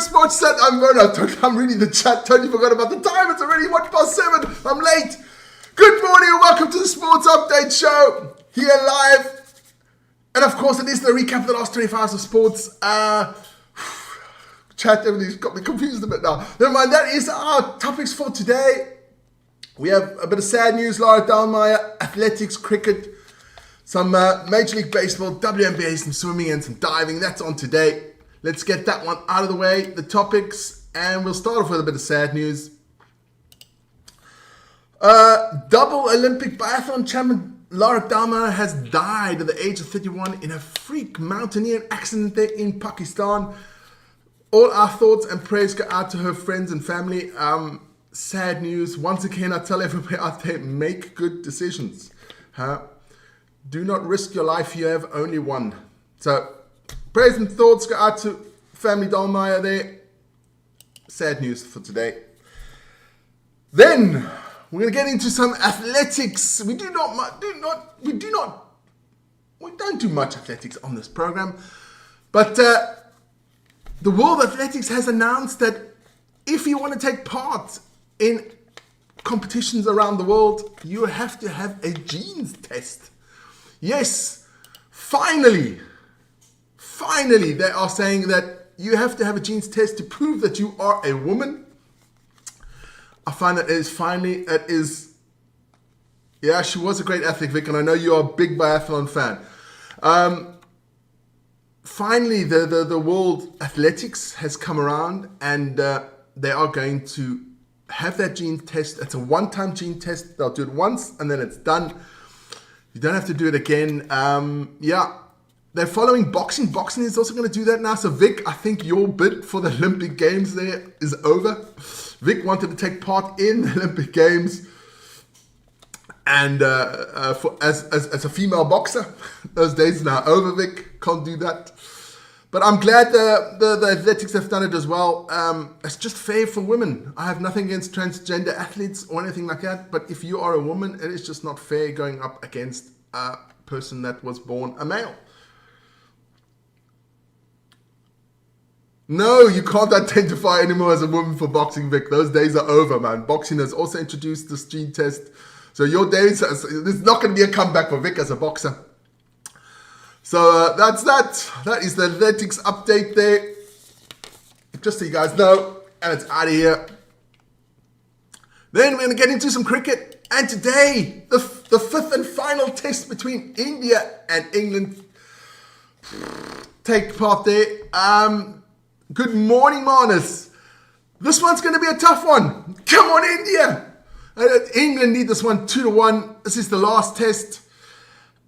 Sports Set. I'm reading the chat. Totally forgot about the time. It's already 7:15. I'm late. Good morning and welcome to the Sports Update Show. Here live. And of course, it is the recap of the last 24 hours of sports. Chat, everything's got me confused a bit now. Never mind, that is our topics for today. We have a bit of sad news. Dahlmeier, athletics, cricket, some Major League Baseball, WNBA, some swimming and some diving. That's on today. Let's get that one out of the way. The topics, and we'll start off with a bit of sad news. Double Olympic biathlon champion Dahlmeier has died at the age of 31 in a freak mountaineering accident there in Pakistan. All our thoughts and prayers go out to her friends and family. Sad news. Once again, I tell everybody out there, make good decisions. Do not risk your life. You have only one. So, prayers and thoughts go out to family Dahlmeier there. Sad news for today. Then, we're going to get into some athletics. We don't do much athletics on this program. But the World Athletics has announced that if you want to take part in competitions around the world, you have to have a genes test. Yes, finally, they are saying that you have to have a genes test to prove that you are a woman. I find that yeah, she was a great athlete, Vic, and I know you are a big biathlon fan. Finally, the World Athletics has come around, and they are going to have that gene test. It's a one-time gene test. They'll do it once, and then it's done. You don't have to do it again. They're following boxing. Boxing is also going to do that now. So, Vic, I think your bid for the Olympic Games there is over. Vic wanted to take part in the Olympic Games, and as a female boxer, those days are now over, Vic. Can't do that. But I'm glad the athletics have done it as well. It's just fair for women. I have nothing against transgender athletes or anything like that. But if you are a woman, it is just not fair going up against a person that was born a male. No, you can't identify anymore as a woman for boxing, Vic. Those days are over, man. Boxing has also introduced this gene test. So your days, there's not going to be a comeback for Vic as a boxer. So that's that. That is the athletics update there. Just so you guys know. And it's out of here. Then we're going to get into some cricket. And today, the fifth and final test between India and England. Take part there. Good morning, Marnus. This one's going to be a tough one. Come on, India. England need this one 2-1. This is the last test.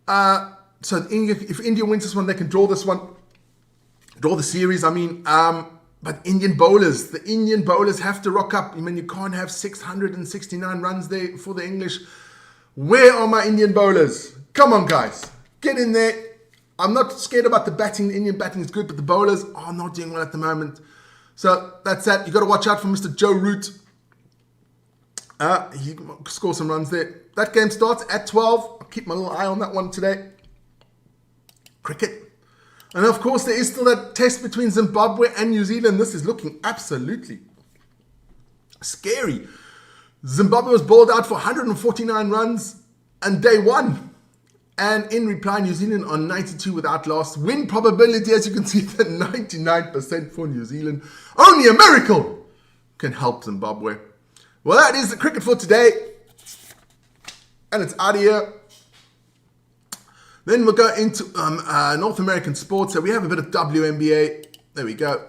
So if India wins this one, they can draw this one. Draw the series, I mean. But the Indian bowlers have to rock up. I mean, you can't have 669 runs there for the English. Where are my Indian bowlers? Come on, guys. Get in there. I'm not scared about the batting. The Indian batting is good, but the bowlers are not doing well at the moment. So that's that. You've got to watch out for Mr. Joe Root. He can score some runs there. That game starts at 12. I'll keep my little eye on that one today. Cricket. And of course, there is still that test between Zimbabwe and New Zealand. This is looking absolutely scary. Zimbabwe was bowled out for 149 runs on day one. And in reply, New Zealand on 92 without loss. Win probability, as you can see, the 99% for New Zealand. Only a miracle can help Zimbabwe. Well, that is the cricket for today. And it's out of here. Then we'll go into North American sports. So we have a bit of WNBA. There we go.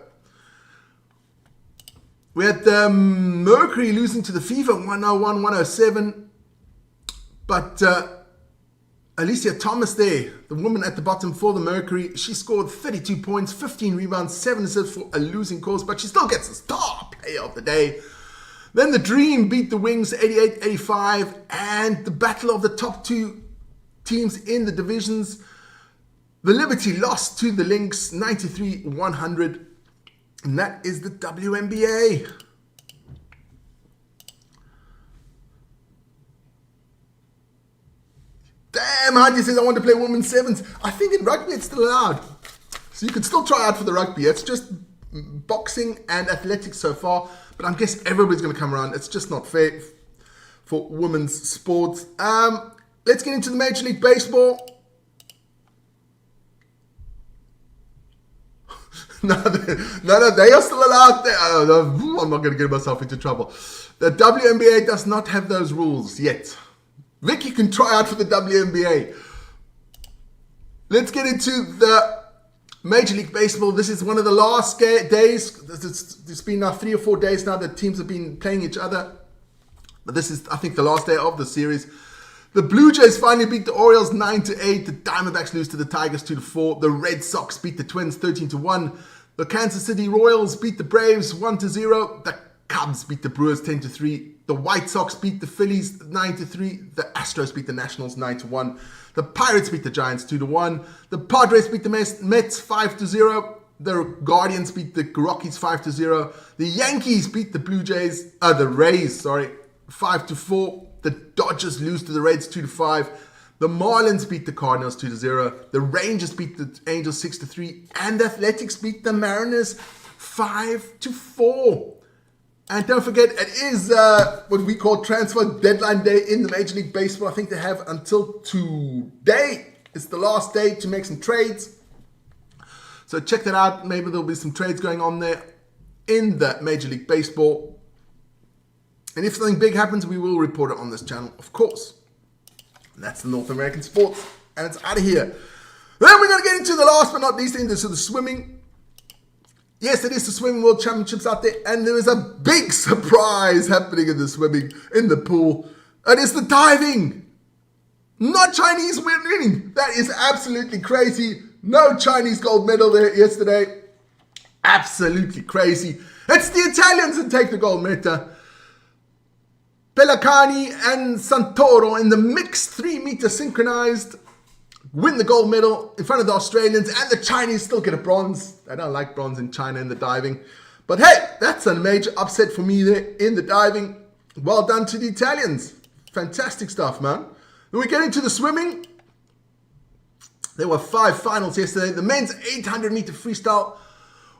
We had Mercury losing to the Fever 101-107. But Alicia Thomas there, the woman at the bottom for the Mercury, she scored 32 points, 15 rebounds, 7 assists for a losing cause, but she still gets the star player of the day. Then the Dream beat the Wings 88-85, and the battle of the top two teams in the divisions. The Liberty lost to the Lynx 93-100, and that is the WNBA. Damn, Heidi says I want to play women's sevens. I think in rugby it's still allowed. So you can still try out for the rugby. It's just boxing and athletics so far, but I guess everybody's going to come around. It's just not fair for women's sports. Let's get into the Major League Baseball. No, they are still allowed there. I'm not going to get myself into trouble. The WNBA does not have those rules yet. Vicky can try out for the WNBA. Let's get into the Major League Baseball. This is one of the last days. It's been now 3 or 4 days now that teams have been playing each other. But this is, I think, the last day of the series. The Blue Jays finally beat the Orioles 9-8. The Diamondbacks lose to the Tigers 2-4. The Red Sox beat the Twins 13-1. The Kansas City Royals beat the Braves 1-0. The Cubs beat the Brewers 10-3. The White Sox beat the Phillies 9-3. The Astros beat the Nationals 9-1. The Pirates beat the Giants 2-1. The Padres beat the Mets 5-0. The Guardians beat the Rockies 5-0. The Yankees beat the Rays 5-4. The Dodgers lose to the Reds 2-5. The Marlins beat the Cardinals 2-0. The Rangers beat the Angels 6-3. And the Athletics beat the Mariners 5-4. And don't forget, it is what we call transfer deadline day in the Major League Baseball. I think they have until today. It's the last day to make some trades. So check that out. Maybe there'll be some trades going on there in the Major League Baseball. And if something big happens, we will report it on this channel, of course. And that's the North American sports. And it's out of here. Then we're going to get into the last but not least, into the swimming. Yes, it is the Swimming World Championships out there, and there is a big surprise happening in the swimming, in the pool. It is the diving. Not Chinese winning. That is absolutely crazy. No Chinese gold medal there yesterday. Absolutely crazy. It's the Italians that take the gold medal. Pellicani and Santoro in the mixed 3-meter synchronized win the gold medal in front of the Australians, and the Chinese still get a bronze. I don't like bronze in China in the diving. But hey, that's a major upset for me there in the diving. Well done to the Italians. Fantastic stuff, man. Then we get into the swimming. There were 5 finals yesterday. The men's 800-meter freestyle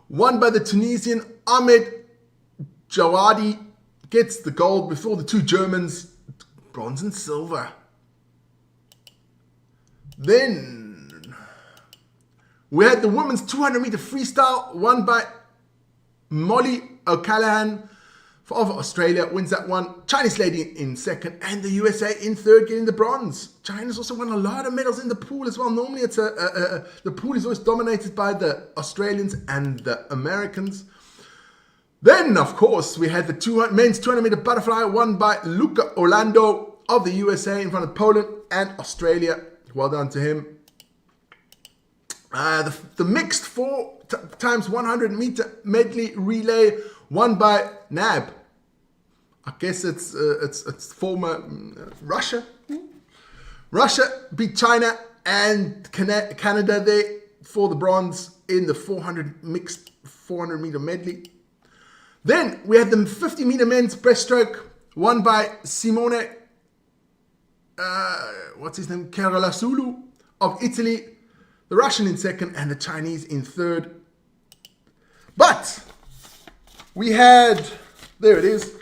won by the Tunisian Ahmed Jawadi. Gets the gold before the 2 Germans, bronze and silver. Then we had the women's 200-meter freestyle won by Molly O'Callaghan of Australia, wins that one. Chinese lady in second, and the USA in third, getting the bronze. China's also won a lot of medals in the pool as well. Normally, it's the pool is always dominated by the Australians and the Americans. Then, of course, we had the men's 200-meter butterfly won by Luca Orlando of the USA in front of Poland and Australia. Well done to him. The mixed 4 times 100-meter medley relay won by Nab. I guess it's former Russia. Russia beat China and Canada there for the bronze in the mixed 400-meter medley. Then we had the 50-meter men's breaststroke won by Simone Carlasulu of Italy, the Russian in second, and the Chinese in third. But we had, there it is,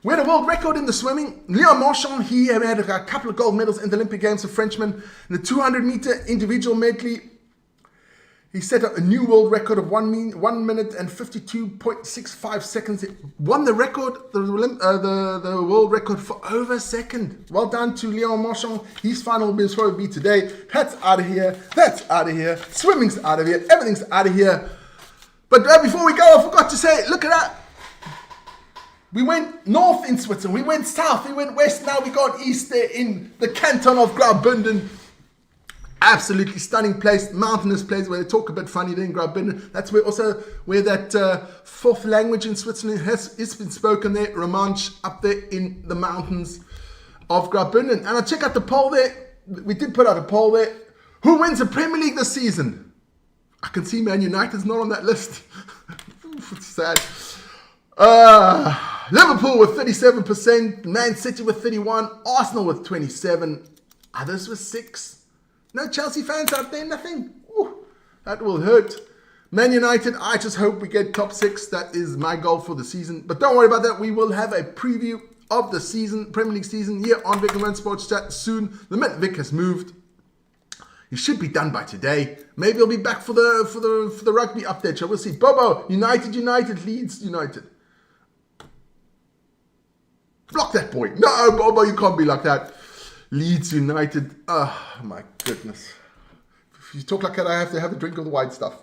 we had a world record in the swimming. Leon Marchand, he had a couple of gold medals in the Olympic Games, a Frenchman. In the 200-meter individual medley, he set up a new world record of 1 minute and 52.65 seconds. It won the record, the world record for over a second. Well done to Leon Marchand. His final will probably be today. That's out of here. That's out of here. Swimming's out of here. Everything's out of here. But before we go, I forgot to say, look at that. We went north in Switzerland. We went south. We went west. Now we got east there in the canton of Graubünden. Absolutely stunning place, mountainous place where they talk a bit funny there in Graubünden. That's where that fourth language in Switzerland is been spoken there, Romansh, up there in the mountains of Graubünden. And I check out the poll there. We did put out a poll there. Who wins the Premier League this season? I can see Man United's not on that list. It's sad. Liverpool with 37%, Man City with 31%, Arsenal with 27%, others with 6%. No Chelsea fans out there, nothing. Ooh, that will hurt. Man United, I just hope we get top 6. That is my goal for the season. But don't worry about that. We will have a preview of the season, Premier League season, here on Vic and Run Sports Chat soon. The minute Vic has moved, he should be done by today. Maybe he'll be back for the rugby update show. We'll see. Bobo, United, Leeds, United. Block that boy. No, Bobo, you can't be like that. Leeds United. Oh, my goodness. If you talk like that, I have to have a drink of the white stuff.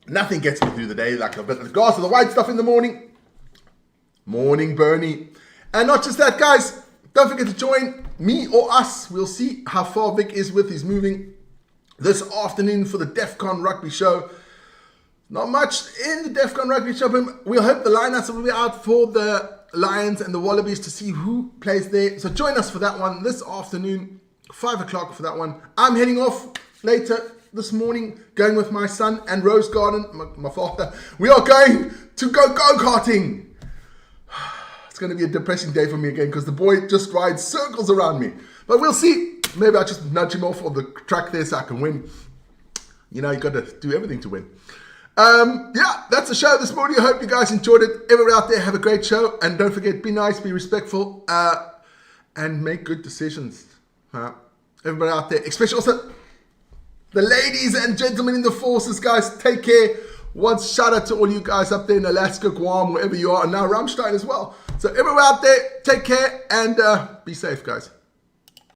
Nothing gets me through the day like a bit of glass of the white stuff in the morning. Morning, Bernie. And not just that, guys. Don't forget to join me or us. We'll see how far Vic is with his moving this afternoon for the DEFCON Rugby Show. Not much in the DEFCON Rugby Show, but we'll hope the lineups will be out for the Lions and the Wallabies to see who plays there. So join us for that one this afternoon, 5 o'clock for that one. I'm heading off later this morning, going with my son and Rose Garden, my father. We are going to go-karting. It's going to be a depressing day for me again because the boy just rides circles around me. But we'll see. Maybe I'll just nudge him off on the track there so I can win. You know, you got to do everything to win. Yeah, that's the show this morning. I hope you guys enjoyed it. Everyone out there, have a great show. And don't forget, be nice, be respectful, and make good decisions. Everybody out there, especially also the ladies and gentlemen in the forces, guys, take care. Once shout out to all you guys up there in Alaska, Guam, wherever you are, and now Rammstein as well. So everyone out there, take care and be safe, guys.